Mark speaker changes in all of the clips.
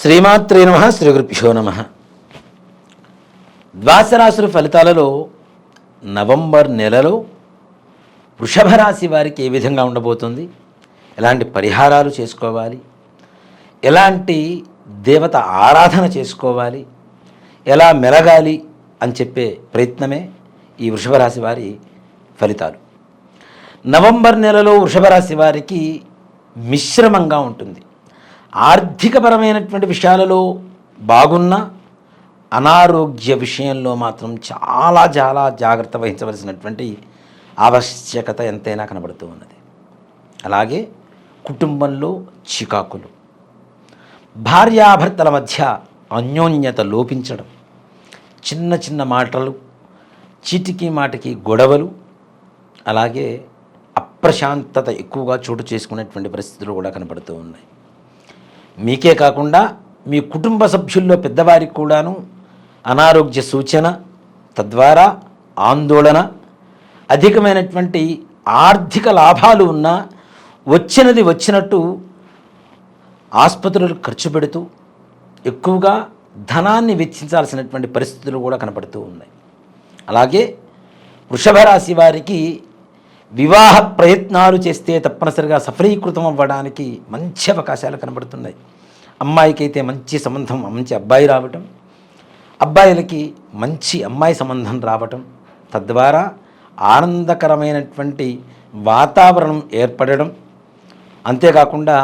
Speaker 1: శ్రీమాత్రే నమః. శ్రీ గురుభ్యో నమః. ద్వాదశ రాశుల ఫలితాలలో నవంబర్ నెలలో వృషభ రాశి వారికి ఏ విధంగా ఉండబోతుంది, ఎలాంటి పరిహారాలు చేసుకోవాలి, ఎలాంటి దేవత ఆరాధన చేసుకోవాలి, ఎలా మెలగాలి అని చెప్పే ప్రయత్నమే ఈ వృషభ రాశి వారి ఫలితాలు. నవంబర్ నెలలో వృషభ రాశి వారికి మిశ్రమంగా ఉంటుంది. ఆర్థికపరమైనటువంటి విషయాలలో బాగున్న, అనారోగ్య విషయంలో మాత్రం చాలా చాలా జాగ్రత్త వహించవలసినటువంటి ఆవశ్యకత ఎంతైనా కనబడుతూ ఉన్నది. అలాగే కుటుంబంలో చికాకులు, భార్యాభర్తల మధ్య అన్యోన్యత లోపించడం, చిన్న చిన్న మాటలు, చీటికి మాటికి గొడవలు, అలాగే అప్రశాంతత ఎక్కువగా చోటు చేసుకునేటువంటి పరిస్థితులు కూడా కనబడుతూ ఉన్నాయి. మీకే కాకుండా మీ కుటుంబ సభ్యుల్లో పెద్దవారికి కూడాను అనారోగ్య సూచన, తద్వారా ఆందోళన, అధికమైనటువంటి ఆర్థిక లాభాలు ఉన్నా వచ్చినది వచ్చినట్టు ఆసుపత్రులు ఖర్చు పెడుతూ ఎక్కువగా ధనాన్ని వెచ్చించాల్సినటువంటి పరిస్థితులు కూడా కనపడుతూ ఉన్నాయి. అలాగే వృషభ రాశి వారికి వివాహ ప్రయత్నాలు చేస్తే తప్పనిసరిగా సఫలీకృతం అవ్వడానికి మంచి అవకాశాలు కనబడుతున్నాయి. అమ్మాయికి అయితే మంచి సంబంధం, మంచి అబ్బాయి రావటం, అబ్బాయిలకి మంచి అమ్మాయి సంబంధం రావటం, తద్వారా ఆనందకరమైనటువంటి వాతావరణం ఏర్పడడం, అంతేకాకుండా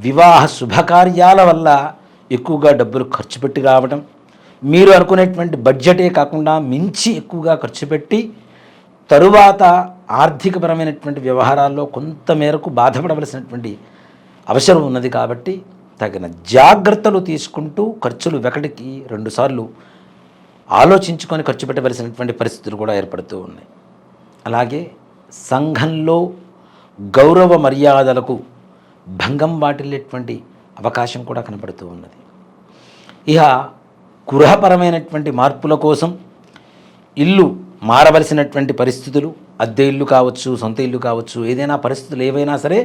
Speaker 1: వివాహ శుభకార్యాల వల్ల ఎక్కువగా డబ్బులు ఖర్చు పెట్టి రావటం, మీరు అనుకునేటువంటి బడ్జెటే కాకుండా మించి ఎక్కువగా ఖర్చు పెట్టి తరువాత ఆర్థికపరమైనటువంటి వ్యవహారాల్లో కొంతమేరకు బాధపడవలసినటువంటి అవసరం ఉన్నది. కాబట్టి తగిన జాగ్రత్తలు తీసుకుంటూ ఖర్చులు ఒకటికి 2 సార్లు ఆలోచించుకొని ఖర్చు పెట్టవలసినటువంటి పరిస్థితులు కూడా ఏర్పడుతూ ఉన్నాయి. అలాగే సంఘంలో గౌరవ మర్యాదలకు భంగం వాటిల్లేటువంటి అవకాశం కూడా కనపడుతూ ఉన్నది. ఇక గృహపరమైనటువంటి మార్పుల కోసం ఇల్లు మారవలసినటువంటి పరిస్థితులు, అద్దె ఇల్లు కావచ్చు, సొంత ఇల్లు కావచ్చు, ఏదైనా పరిస్థితులు ఏవైనా సరే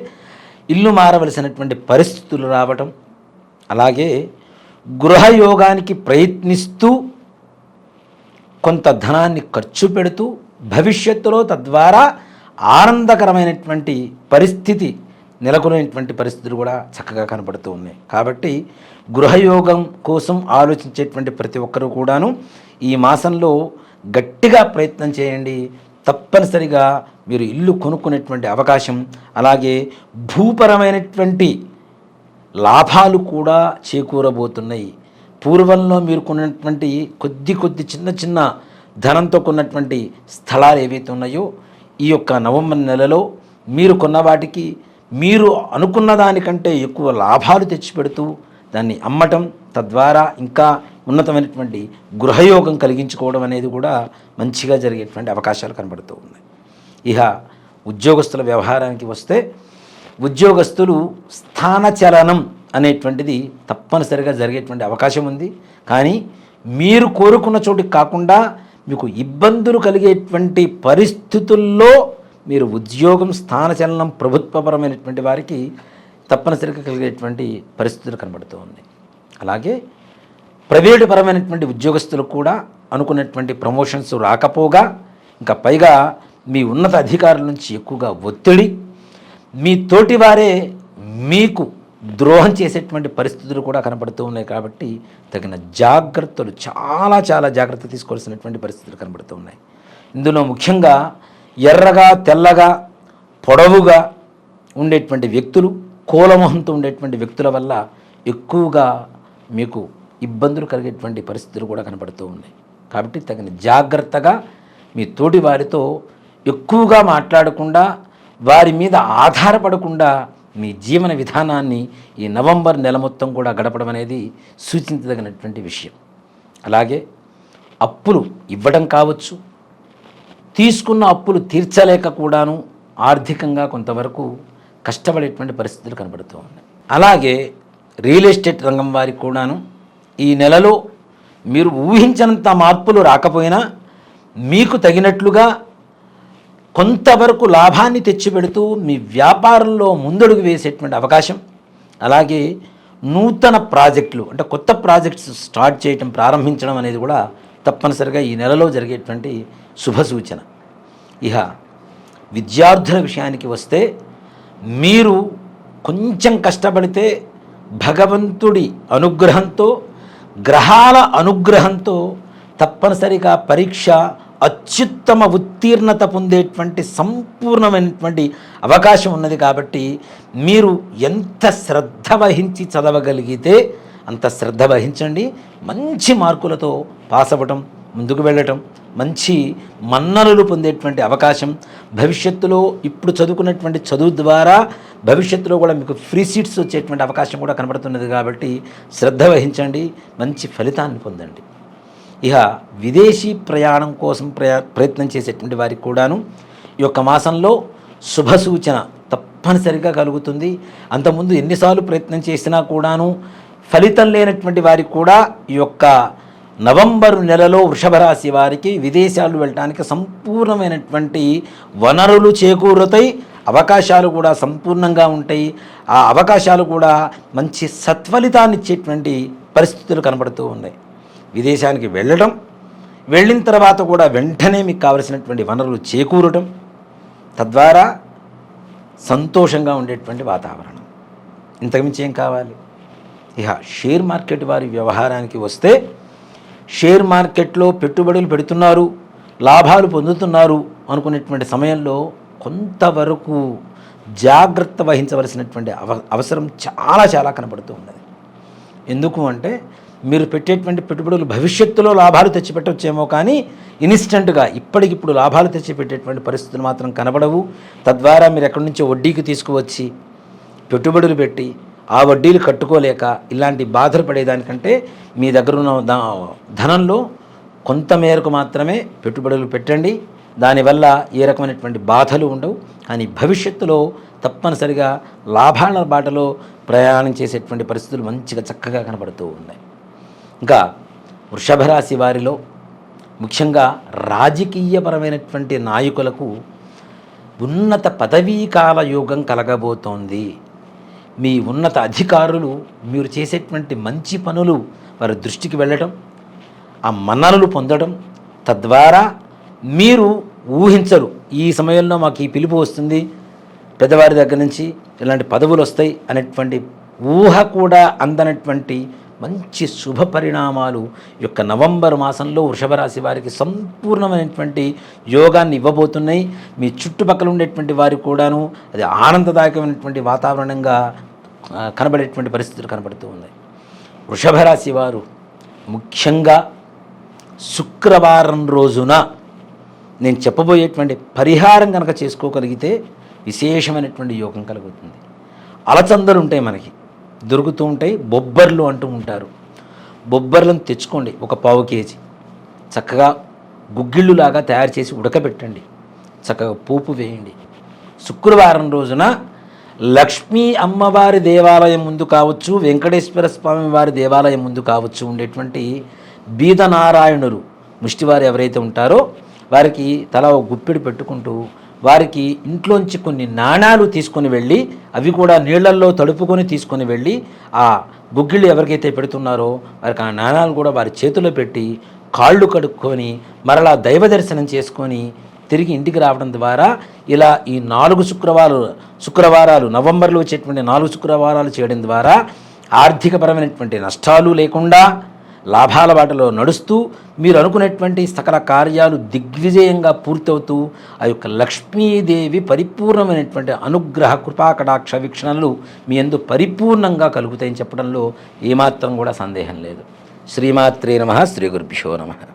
Speaker 1: ఇల్లు మారవలసినటువంటి పరిస్థితులు రావటం, అలాగే గృహయోగానికి ప్రయత్నిస్తూ కొంత ధనాన్ని ఖర్చు పెడుతూ భవిష్యత్తులో తద్వారా ఆనందకరమైనటువంటి పరిస్థితి నెలకొనేటువంటి పరిస్థితులు కూడా చక్కగా కనపడుతూ ఉన్నాయి. కాబట్టి గృహయోగం కోసం ఆలోచించేటువంటి ప్రతి ఒక్కరూ కూడాను ఈ మాసంలో గట్టిగా ప్రయత్నం చేయండి. తప్పనిసరిగా మీరు ఇల్లు కొనుక్కునేటువంటి అవకాశం, అలాగే భూపరమైనటువంటి లాభాలు కూడా చేకూరబోతున్నాయి. పూర్వంలో మీరు కొన్నటువంటి కొద్ది చిన్న చిన్న ధనంతో కొన్నటువంటి స్థలాలు ఏవైతే ఉన్నాయో ఈ యొక్క నవంబర్ నెలలో మీరు కొన్న వాటికి మీరు అనుకున్న దానికంటే ఎక్కువ లాభాలు తెచ్చిపెడుతూ దాన్ని అమ్మటం, తద్వారా ఇంకా ఉన్నతమైనటువంటి గృహయోగం కలిగించుకోవడం అనేది కూడా మంచిగా జరిగేటువంటి అవకాశాలు కనబడుతూ ఉన్నాయి. ఇక ఉద్యోగస్తుల వ్యవహారానికి వస్తే ఉద్యోగస్తులు స్థానచలనం అనేటువంటిది తప్పనిసరిగా జరిగేటువంటి అవకాశం ఉంది. కానీ మీరు కోరుకున్న చోటుకి కాకుండా మీకు ఇబ్బందులు కలిగేటువంటి పరిస్థితుల్లో మీరు ఉద్యోగం, స్థానచలనం ప్రభుత్వపరమైనటువంటి వారికి తప్పనిసరిగా కలిగేటువంటి పరిస్థితులు కనబడుతూ ఉన్నాయి. అలాగే ప్రైవేటు పరమైనటువంటి ఉద్యోగస్తులకు కూడా అనుకున్నటువంటి ప్రమోషన్స్ రాకపోగా ఇంకా పైగా మీ ఉన్నత అధికారుల నుంచి ఎక్కువగా ఒత్తిడి, మీ తోటివారే మీకు ద్రోహం చేసేటువంటి పరిస్థితులు కూడా కనబడుతూ ఉన్నాయి. కాబట్టి తగిన జాగ్రత్తలు, చాలా చాలా జాగ్రత్త తీసుకోవాల్సినటువంటి పరిస్థితులు కనబడుతూ ఉన్నాయి. ఇందులో ముఖ్యంగా ఎర్రగా, తెల్లగా, పొడవుగా ఉండేటువంటి వ్యక్తులు, కోలమొహంతో ఉండేటువంటి వ్యక్తుల వల్ల ఎక్కువగా మీకు ఇబ్బందులు కలిగేటువంటి పరిస్థితులు కూడా కనబడుతూ ఉన్నాయి. కాబట్టి తగిన జాగ్రత్తగా మీ తోటి వారితో ఎక్కువగా మాట్లాడకుండా, వారి మీద ఆధారపడకుండా మీ జీవన విధానాన్ని ఈ నవంబర్ నెల మొత్తం కూడా గడపడం అనేది సూచించదగినటువంటి విషయం. అలాగే అప్పులు ఇవ్వడం కావచ్చు, తీసుకున్న అప్పులు తీర్చలేక కూడాను ఆర్థికంగా కొంతవరకు కష్టపడేటువంటి పరిస్థితులు కనబడుతూ ఉన్నాయి. అలాగే రియల్ ఎస్టేట్ రంగం వారికి కూడాను ఈ నెలలో మీరు ఊహించినంత మార్పులు రాకపోయినా మీకు తగినట్లుగా కొంతవరకు లాభాన్ని తెచ్చిపెడుతూ మీ వ్యాపారంలో ముందడుగు వేసేటువంటి అవకాశం, అలాగే నూతన ప్రాజెక్టులు అంటే కొత్త ప్రాజెక్ట్స్ స్టార్ట్ చేయటం ప్రారంభించడం అనేది కూడా తప్పనిసరిగా ఈ నెలలో జరిగేటువంటి శుభ సూచన. ఇక విద్యార్థుల విషయానికి వస్తే మీరు కొంచెం కష్టపడితే భగవంతుడి అనుగ్రహంతో, గ్రహాల అనుగ్రహంతో తప్పనిసరిగా పరీక్ష అత్యుత్తమ ఉత్తీర్ణత పొందేటువంటి సంపూర్ణమైనటువంటి అవకాశం ఉన్నది. కాబట్టి మీరు ఎంత శ్రద్ధ వహించి చదవగలిగితే అంత శ్రద్ధ వహించండి. మంచి మార్కులతో పాస్ అవ్వటం, ముందుకు వెళ్ళటం, మంచి మన్ననలు పొందేటువంటి అవకాశం భవిష్యత్తులో ఇప్పుడు చదువుకున్నటువంటి చదువు ద్వారా భవిష్యత్తులో కూడా మీకు ఫ్రీ సీట్స్ వచ్చేటువంటి అవకాశం కూడా కనబడుతున్నది. కాబట్టి శ్రద్ధ వహించండి, మంచి ఫలితాన్ని పొందండి. ఇక విదేశీ ప్రయాణం కోసం ప్రయత్నం చేసేటువంటి వారికి కూడాను ఈ యొక్క మాసంలో శుభ సూచన తప్పనిసరిగా కలుగుతుంది. అంతకుముందు ఎన్నిసార్లు ప్రయత్నం చేసినా కూడాను ఫలితం లేనటువంటి వారికి కూడా ఈ యొక్క నవంబరు నెలలో వృషభ రాశి వారికి విదేశాలు వెళ్ళడానికి సంపూర్ణమైనటువంటి వనరులు చేకూరుతాయి. అవకాశాలు కూడా సంపూర్ణంగా ఉంటాయి. ఆ అవకాశాలు కూడా మంచి సత్ఫలితాన్ని ఇచ్చేటువంటి పరిస్థితులు కనబడుతూ ఉన్నాయి. విదేశానికి వెళ్ళడం, వెళ్ళిన తర్వాత కూడా వెంటనే మీకు కావలసినటువంటి వనరులు చేకూరటం, తద్వారా సంతోషంగా ఉండేటువంటి వాతావరణం. ఇంతకుమించి ఏం కావాలి? ఇక షేర్ మార్కెట్ వారి వ్యవహారానికి వస్తే షేర్ మార్కెట్లో పెట్టుబడులు పెడుతున్నారు, లాభాలు పొందుతున్నారు అనుకునేటువంటి సమయంలో కొంతవరకు జాగ్రత్త వహించవలసినటువంటి అవసరం చాలా చాలా కనబడుతూ ఉన్నది. ఎందుకు అంటే మీరు పెట్టేటువంటి పెట్టుబడులు భవిష్యత్తులో లాభాలు తెచ్చిపెట్టవచ్చేమో, కానీ ఇన్స్టెంట్గా ఇప్పటికిప్పుడు లాభాలు తెచ్చిపెట్టేటువంటి పరిస్థితులు మాత్రం కనబడవు. తద్వారా మీరు ఎక్కడి నుంచో వడ్డీకి తీసుకువచ్చి పెట్టుబడులు పెట్టి ఆ వడ్డీలు కట్టుకోలేక ఇలాంటి బాధలు పడేదానికంటే మీ దగ్గర ఉన్న ధనంలో కొంత మేరకు మాత్రమే పెట్టుబడులు పెట్టండి. దానివల్ల ఏ రకమైనటువంటి బాధలు ఉండవు. కానీ భవిష్యత్తులో తప్పనిసరిగా లాభాల బాటలో ప్రయాణం చేసేటువంటి పరిస్థితులు మంచిగా చక్కగా కనబడుతూ ఉన్నాయి. ఇంకా వృషభ రాశి వారిలో ముఖ్యంగా రాజకీయపరమైనటువంటి నాయకులకు ఉన్నత పదవీకాల యోగం కలగబోతోంది. మీ ఉన్నత అధికారులు మీరు చేసేటువంటి మంచి పనులు వారి దృష్టికి వెళ్ళటం, ఆ మన్ననలు పొందడం, తద్వారా మీరు ఊహించరు ఈ సమయంలో మాకు ఈ పిలుపు వస్తుంది, పెద్దవారి దగ్గర నుంచి ఇలాంటి పదవులు వస్తాయి అనేటువంటి ఊహ కూడా అందనటువంటి మంచి శుభ పరిణామాలు యొక్క నవంబర్ మాసంలో వృషభ రాశి వారికి సంపూర్ణమైనటువంటి యోగాన్ని ఇవ్వబోతున్నాయి. మీ చుట్టుపక్కల ఉండేటువంటి వారికి కూడాను అది ఆనందదాయకమైనటువంటి వాతావరణంగా కనబడేటువంటి పరిస్థితులు కనబడుతూ ఉన్నాయి. వృషభ రాశి వారు ముఖ్యంగా శుక్రవారం రోజున నేను చెప్పబోయేటువంటి పరిహారం కనుక చేసుకోగలిగితే విశేషమైనటువంటి యోగం కలుగుతుంది. అలచందలు ఉంటాయి, మనకి దొరుకుతూ ఉంటాయి, బొబ్బర్లు అంటూ ఉంటారు. బొబ్బర్లను తెచ్చుకోండి, ఒక 1/4 కేజీ. చక్కగా గుగ్గిళ్ళులాగా తయారు చేసి ఉడకబెట్టండి, చక్కగా పోపు వేయండి. శుక్రవారం రోజున లక్ష్మీ అమ్మవారి దేవాలయం ముందు కావచ్చు, వెంకటేశ్వర స్వామి వారి దేవాలయం ముందు కావచ్చు ఉండేటువంటి బీదనారాయణులు ముష్టివారు ఎవరైతే ఉంటారో వారికి తల ఒక గుప్పిడి పెట్టుకుంటూ వారికి ఇంట్లోంచి కొన్ని నాణాలు తీసుకొని వెళ్ళి అవి కూడా నీళ్లల్లో తడుపుకొని తీసుకొని వెళ్ళి ఆ గుగ్గిళ్ళు ఎవరికైతే పెడుతున్నారో వారికి ఆ నాణాలు కూడా వారి చేతిలో పెట్టి కాళ్ళు కడుక్కొని మరలా దైవ దర్శనం చేసుకొని తిరిగి ఇంటికి రావడం ద్వారా ఇలా ఈ 4 శుక్రవారాలు నవంబర్లో వచ్చేటువంటి 4 శుక్రవారాలు చేయడం ద్వారా ఆర్థికపరమైనటువంటి నష్టాలు లేకుండా లాభాల బాటలో నడుస్తూ మీరు అనుకునేటువంటి సకల కార్యాలు దిగ్విజయంగా పూర్తవుతూ ఆ యొక్క లక్ష్మీదేవి పరిపూర్ణమైనటువంటి అనుగ్రహ కృపాకటాక్ష వీక్షణలు మీ యందు పరిపూర్ణంగా కలుగుతాయని చెప్పడంలో ఏమాత్రం కూడా సందేహం లేదు. శ్రీమాత్రే నమః. శ్రీ గురుభ్యో నమః.